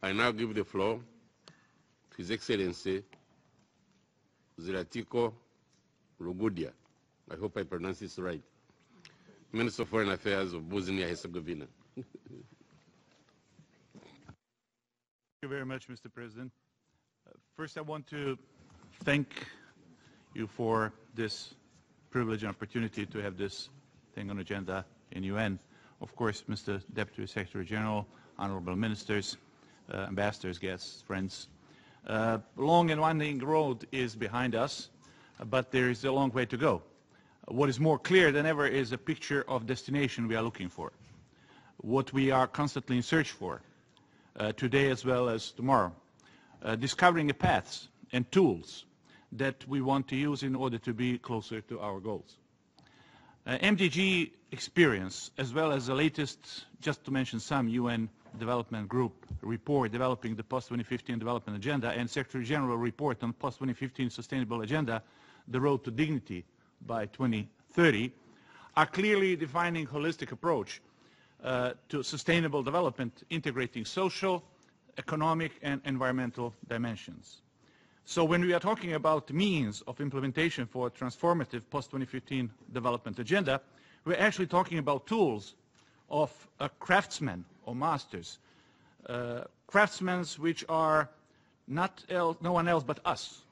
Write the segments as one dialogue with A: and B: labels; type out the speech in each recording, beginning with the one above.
A: I now give the floor to His Excellency Zlatko Lagumdzija. I hope I pronounce this right. Minister of Foreign Affairs of Bosnia and Herzegovina.
B: Thank you very much, Mr. President. First, I want to thank you for this privilege and opportunity to have this thing on agenda in UN. Of course, Mr. Deputy Secretary General, honorable ministers, ambassadors, guests, friends. Long and winding road is behind us, but there is a long way to go. What is more clear than ever is a picture of destination we are looking for, what we are constantly in search for, today as well as tomorrow, discovering the paths and tools that we want to use in order to be closer to our goals. MDG experience, as well as the latest, just to mention some, UN Development Group report developing the post-2015 development agenda and Secretary General report on post-2015 sustainable agenda, the road to dignity by 2030, are clearly defining holistic approach to sustainable development, integrating social, economic, and environmental dimensions. So when we are talking about means of implementation for a transformative post-2015 development agenda, we're actually talking about tools of a craftsman or masters, craftsmen which are no one else but us,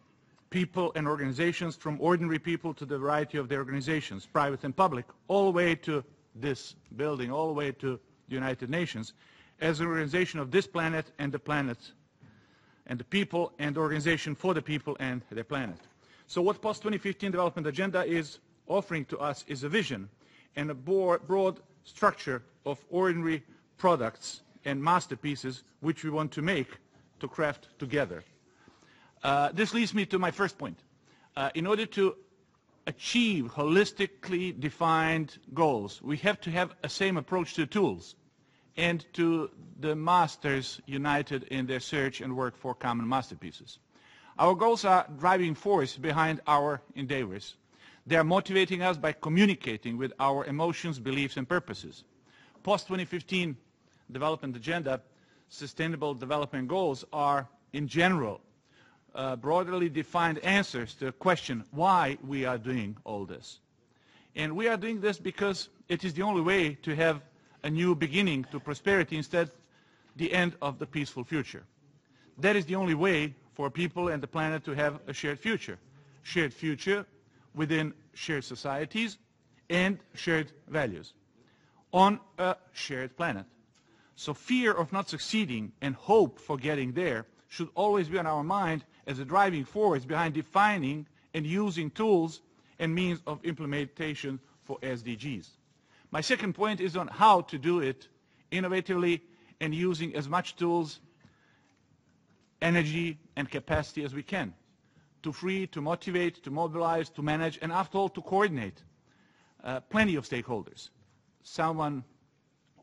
B: people and organizations, from ordinary people to the variety of their organizations, private and public, all the way to this building, all the way to the United Nations, as an organization of this planet and the planet and the people and the organization for the people and the planet. So what post-2015 development agenda is offering to us is a vision and a broad structure of ordinary products and masterpieces which we want to make, to craft together. This leads me to my first point. In order to achieve holistically defined goals, we have to have a same approach to tools and to the masters united in their search and work for common masterpieces. Our goals are driving force behind our endeavors. They are motivating us by communicating with our emotions, beliefs, and purposes. Post-2015 development agenda, sustainable development goals are, in general, broadly defined answers to the question why we are doing all this. And we are doing this because it is the only way to have a new beginning to prosperity instead the end of the peaceful future. That is the only way for people and the planet to have a shared future within shared societies and shared values on a shared planet. So fear of not succeeding and hope for getting there should always be on our mind as a driving force behind defining and using tools and means of implementation for SDGs. My second point is on how to do it innovatively and using as much tools, energy, and capacity as we can to free, to motivate, to mobilize, to manage, and after all, to coordinate plenty of stakeholders. Someone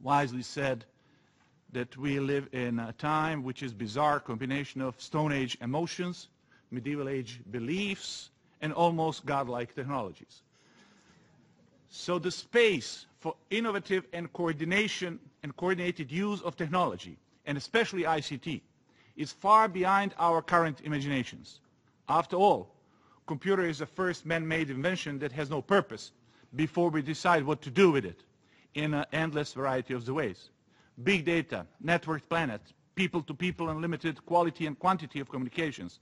B: wisely said that we live in a time which is bizarre combination of Stone Age emotions, medieval age beliefs, and almost godlike technologies. So the space for innovative and coordination and coordinated use of technology, and especially ICT, is far beyond our current imaginations. After all, computer is the first man-made invention that has no purpose before we decide what to do with it in an endless variety of the ways. Big data, networked planet, people-to-people unlimited quality and quantity of communications,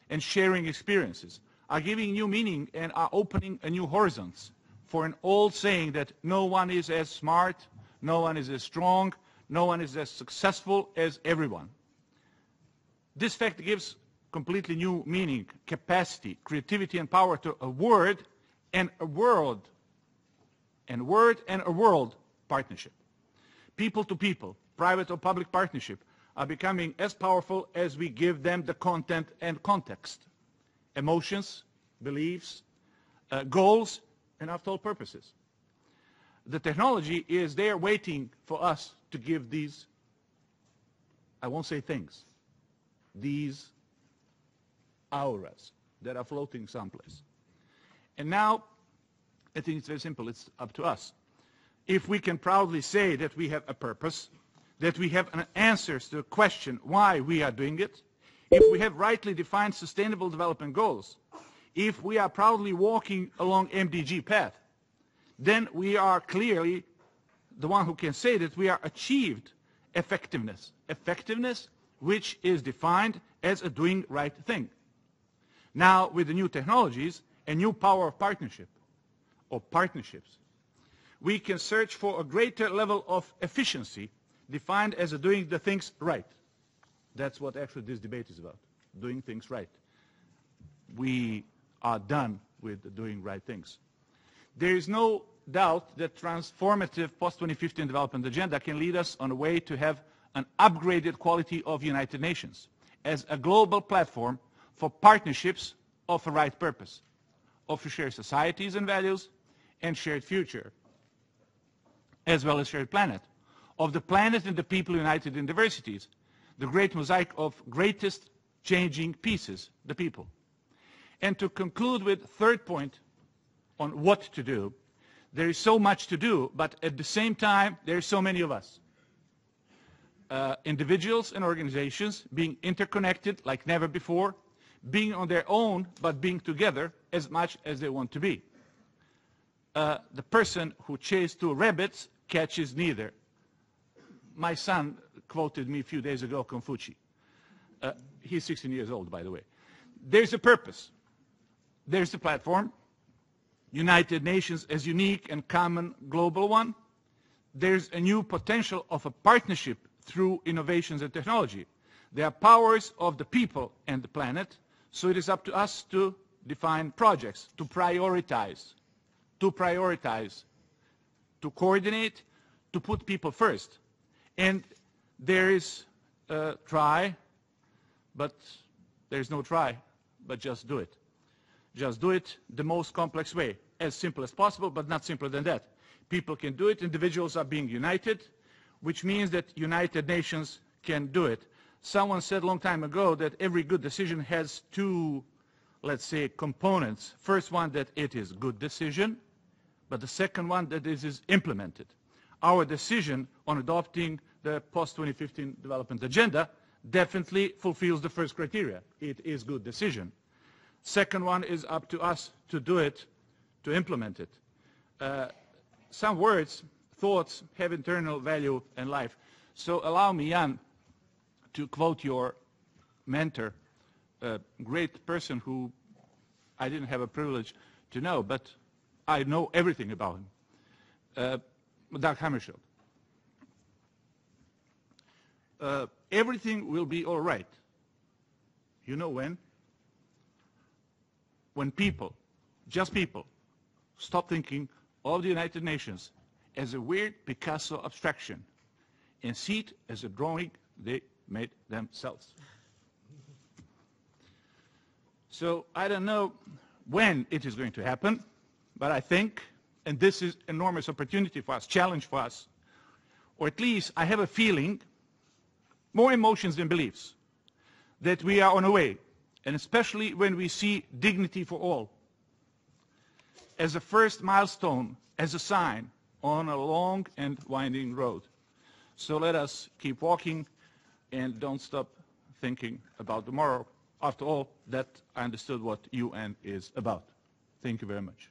B: and sharing experiences are giving new meaning and are opening a new horizons for an old saying that no one is as smart, no one is as strong, no one is as successful as everyone. This fact gives completely new meaning, capacity, creativity, and power to a word and a world, and a world partnership. People to people, private or public partnership, are becoming as powerful as we give them the content and context, emotions, beliefs, goals, and after all purposes. The technology is there waiting for us to give these, I won't say things, these auras that are floating someplace. And now, I think it's very simple, it's up to us. If we can proudly say that we have a purpose, that we have answers to the question why we are doing it, if we have rightly defined sustainable development goals, if we are proudly walking along MDG path, then we are clearly the one who can say that we are achieved effectiveness. Effectiveness which is defined as a doing right thing. Now, with the new technologies and new power of partnership, or partnerships, we can search for a greater level of efficiency defined as a doing the things right. That's what actually this debate is about, doing things right. We are done with the doing right things. There is no doubt that transformative post-2015 development agenda can lead us on a way to have an upgraded quality of United Nations as a global platform for partnerships of a right purpose, of shared societies and values and shared future, as well as shared planet, of the planet and the people united in diversities, the great mosaic of greatest changing pieces, the people. And to conclude with third point on what to do, there is so much to do, but at the same time, there are so many of us. Individuals and organizations being interconnected like never before, being on their own, but being together as much as they want to be. The person who chased two rabbits catches neither. My son quoted me a few days ago, Confucius. He's 16 years old, by the way. There's a purpose. There's the platform. United Nations as unique and common global one. There's a new potential of a partnership through innovations and technology. There are powers of the people and the planet, so it is up to us to define projects, to prioritize, to coordinate, to put people first. And there is a try, but there's no try, but just do it. Just do it the most complex way, as simple as possible, but not simpler than that. People can do it, individuals are being united, which means that United Nations can do it. Someone said a long time ago that every good decision has two, let's say, components. First one, that it is a good decision, but the second one, that it is implemented. Our decision on adopting the post-2015 development agenda definitely fulfills the first criteria. It is a good decision. Second one is up to us to do it, to implement it. Some words, thoughts, have internal value and life. So allow me, Jan, to quote your mentor, a great person who I didn't have a privilege to know, but I know everything about him, Dag Hammarskjöld. Everything will be all right. You know when? When people, just people, stop thinking of the United Nations as a weird Picasso abstraction and see it as a drawing they made themselves. So I don't know when it is going to happen, but I think, and this is enormous opportunity for us, challenge for us, or at least I have a feeling, more emotions than beliefs, that we are on a way, and especially when we see dignity for all as a first milestone, as a sign on a long and winding road. So let us keep walking and don't stop thinking about tomorrow. After all, that I understood what UN is about. Thank you very much.